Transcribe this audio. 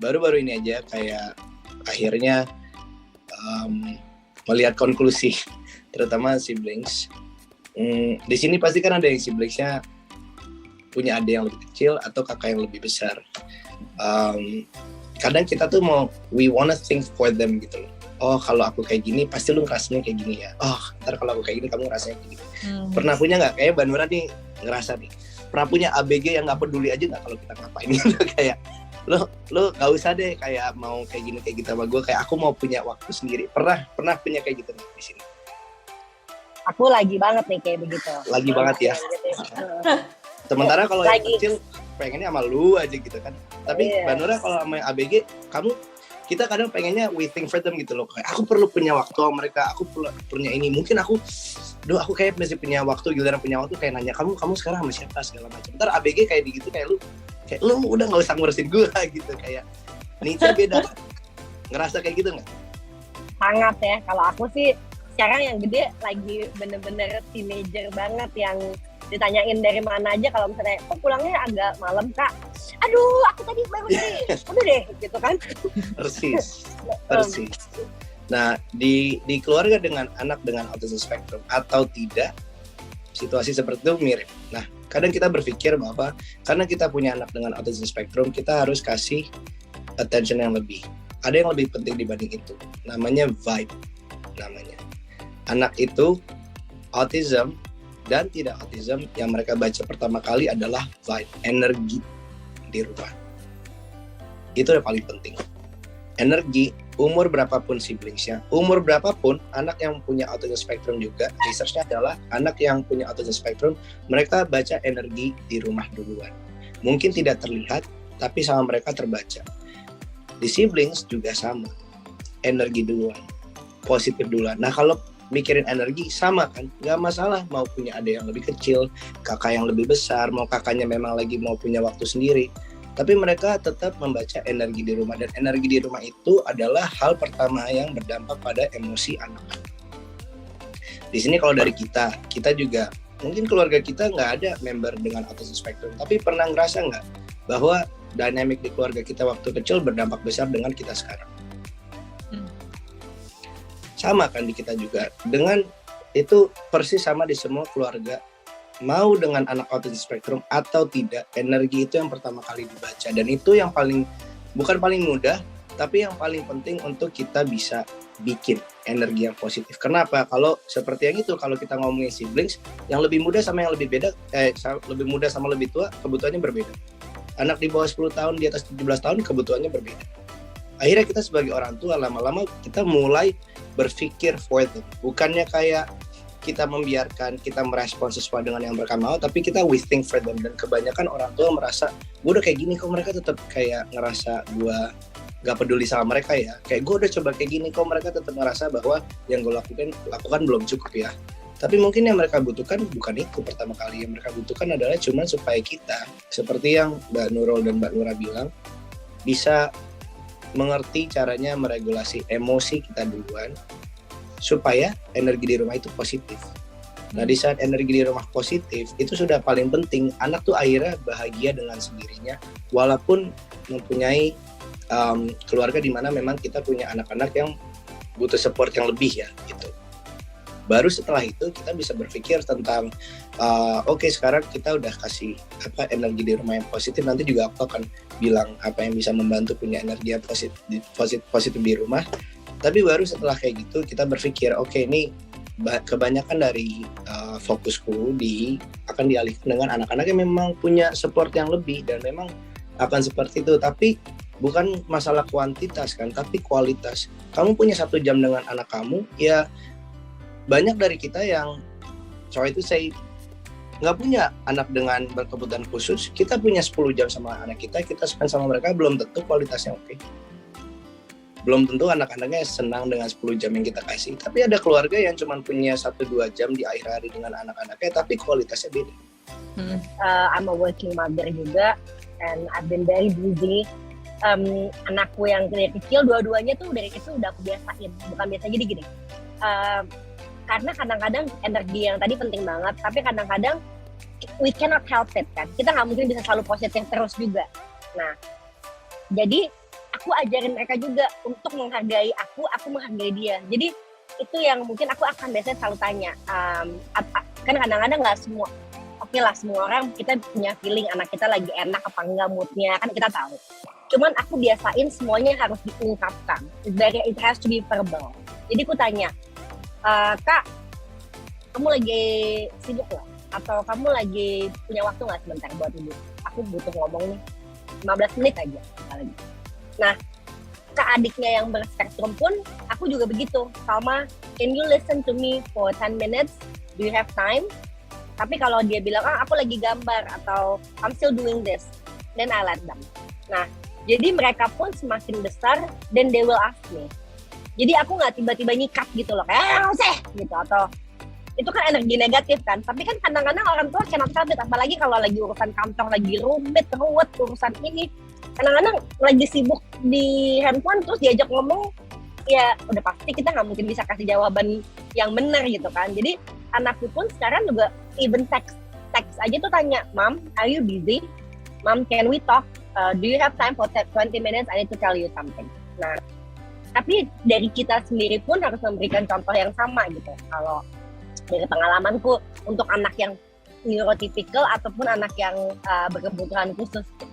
baru-baru ini aja kayak akhirnya melihat konklusi, terutama siblings. Di sini pasti kan ada yang siblingsnya punya adik yang lebih kecil atau kakak yang lebih besar. Kadang kita tuh we wanna think for them gitu loh. Oh kalau aku kayak gini pasti lu ngerasanya kayak gini ya. Oh ntar kalau aku kayak gini kamu ngerasanya kayak gini. Pernah punya nggak? Kayak Mbak Nura nih ngerasa nih. Pernah punya ABG yang nggak peduli aja nggak kalau kita ngapain gitu kayak lo nggak usah deh kayak mau kayak gini kayak gitu sama gue, kayak aku mau punya waktu sendiri. Pernah punya kayak gitu nih di sini? Aku lagi banget nih kayak begitu. Lagi banget ya. Sementara kalau yang kecil pengennya sama lu aja gitu kan. Tapi Mbak Nura kalau sama ABG, kita kadang pengennya we think for them gitu loh. Kayak aku perlu punya waktu sama mereka, aku perlu punya ini. Mungkin aku kayak masih punya waktu, giliran punya waktu kayak nanya kamu sekarang sama siapa segala macam. Ntar ABG kayak gitu kayak lu udah nggak usah ngurusin gue gitu, kayak niche beda. Ngerasa kayak gitu nggak? Sangat ya. Kalau aku sih sekarang yang gede lagi bener-bener teenager banget yang ditanyain dari mana aja kalau misalnya pulangnya agak malam kak, aduh aku tadi baru udah deh gitu kan. Persis. Nah di keluarga dengan anak dengan autism spektrum atau tidak, situasi seperti itu mirip. Nah kadang kita berpikir bahwa karena kita punya anak dengan autism spektrum, kita harus kasih attention yang lebih. Ada yang lebih penting dibanding itu, namanya vibe. Namanya anak itu autism dan tidak autism, yang mereka baca pertama kali adalah vibe, energi di rumah. Itu yang paling penting. Energi, umur berapapun siblingsnya, umur berapapun anak yang punya autism spektrum juga, researchnya adalah anak yang punya autism spektrum, mereka baca energi di rumah duluan. Mungkin tidak terlihat, tapi sama mereka terbaca. Di siblings juga sama, energi duluan, positif duluan. Nah kalau mikirin energi sama kan, nggak masalah mau punya adik yang lebih kecil, kakak yang lebih besar, mau kakaknya memang lagi mau punya waktu sendiri, tapi mereka tetap membaca energi di rumah, dan energi di rumah itu adalah hal pertama yang berdampak pada emosi anak. Di sini kalau dari kita juga, mungkin keluarga kita nggak ada member dengan autism spektrum, tapi pernah ngerasa nggak bahwa dynamic di keluarga kita waktu kecil berdampak besar dengan kita sekarang? Sama kan di kita juga, dengan itu persis sama di semua keluarga, mau dengan anak autism spektrum atau tidak, energi itu yang pertama kali dibaca, dan itu yang bukan paling mudah, tapi yang paling penting untuk kita bisa bikin energi yang positif. Kenapa? Kalau seperti yang itu, kalau kita ngomongin siblings, yang lebih muda sama yang lebih beda, lebih muda sama lebih tua, kebutuhannya berbeda. Anak di bawah 10 tahun, di atas 17 tahun, kebutuhannya berbeda. Akhirnya kita sebagai orang tua lama-lama kita mulai berpikir for them. Bukannya kayak kita membiarkan, kita merespon sesuai dengan yang mereka mau, tapi kita we think for them. Dan kebanyakan orang tua merasa, gue udah kayak gini kok mereka tetap kayak ngerasa gue gak peduli sama mereka ya. Kayak gue udah coba kayak gini kok mereka tetap ngerasa bahwa yang gue lakukan belum cukup ya. Tapi mungkin yang mereka butuhkan bukan itu pertama kali. Yang mereka butuhkan adalah cuman supaya kita, seperti yang Mbak Nurul dan Mbak Nura bilang, bisa mengerti caranya meregulasi emosi kita duluan supaya energi di rumah itu positif. Nah di saat energi di rumah positif itu sudah paling penting, anak tuh akhirnya bahagia dengan sendirinya walaupun mempunyai keluarga di mana memang kita punya anak-anak yang butuh support yang lebih ya gitu. Baru setelah itu kita bisa berpikir tentang oke, sekarang kita udah kasih energi di rumah yang positif, nanti juga aku akan bilang apa yang bisa membantu punya energi yang positif di rumah. Tapi baru setelah kayak gitu kita berpikir oke, ini kebanyakan dari fokusku akan dialihkan dengan anak-anak yang memang punya support yang lebih, dan memang akan seperti itu. Tapi bukan masalah kuantitas kan, tapi kualitas. Kamu punya 1 jam dengan anak kamu, ya banyak dari kita yang nggak punya anak dengan berkebutuhan khusus. Kita punya 10 jam sama anak kita spend sama mereka, belum tentu kualitasnya oke. Belum tentu anak-anaknya senang dengan 10 jam yang kita kasih. Tapi ada keluarga yang cuma punya 1-2 jam di akhir hari dengan anak-anaknya, tapi kualitasnya beda. I'm a working mother juga, and I've been very busy. Anakku yang dari kecil, dua-duanya tuh dari kecil udah aku biasain. Bukan biasa jadi gini. Karena kadang-kadang energi yang tadi penting banget, tapi kadang-kadang we cannot help it kan. Kita nggak mungkin bisa selalu positif terus juga. Nah, jadi aku ajarin mereka juga untuk menghargai aku menghargai dia. Jadi itu yang mungkin aku akan biasanya selalu tanya, kan kadang-kadang nggak semua, oke lah semua orang kita punya feeling anak kita lagi enak apa enggak moodnya, kan kita tahu. Cuman aku biasain semuanya harus diungkapkan, it has to be verbal. Jadi aku tanya, Kak, kamu lagi sibuk nggak? Atau kamu lagi punya waktu nggak sebentar buat ibu? Aku butuh ngomong nih, 15 menit aja. Misalnya. Nah, ke adiknya yang berspektrum pun, aku juga begitu. Salma, can you listen to me for 10 minutes? Do you have time? Tapi kalau dia bilang, aku lagi gambar, atau I'm still doing this, then I let them. Nah, jadi mereka pun semakin besar, then they will ask me. Jadi aku nggak tiba-tiba nyikat gitu loh, kayak gitu, atau itu kan energi negatif kan, tapi kan kadang-kadang orang tua cannot help it, apalagi kalau lagi urusan kantor, lagi ruwet, urusan ini, kadang-kadang lagi sibuk di handphone, terus diajak ngomong, ya udah pasti kita nggak mungkin bisa kasih jawaban yang benar gitu kan. Jadi anakku pun sekarang juga even text aja tuh tanya, Mom, are you busy? Mom, can we talk? Do you have time for 20 minutes? I need to tell you something. Nah, tapi dari kita sendiri pun harus memberikan contoh yang sama gitu. Kalau dari pengalamanku untuk anak yang neurotypical ataupun anak yang berkebutuhan khusus gitu.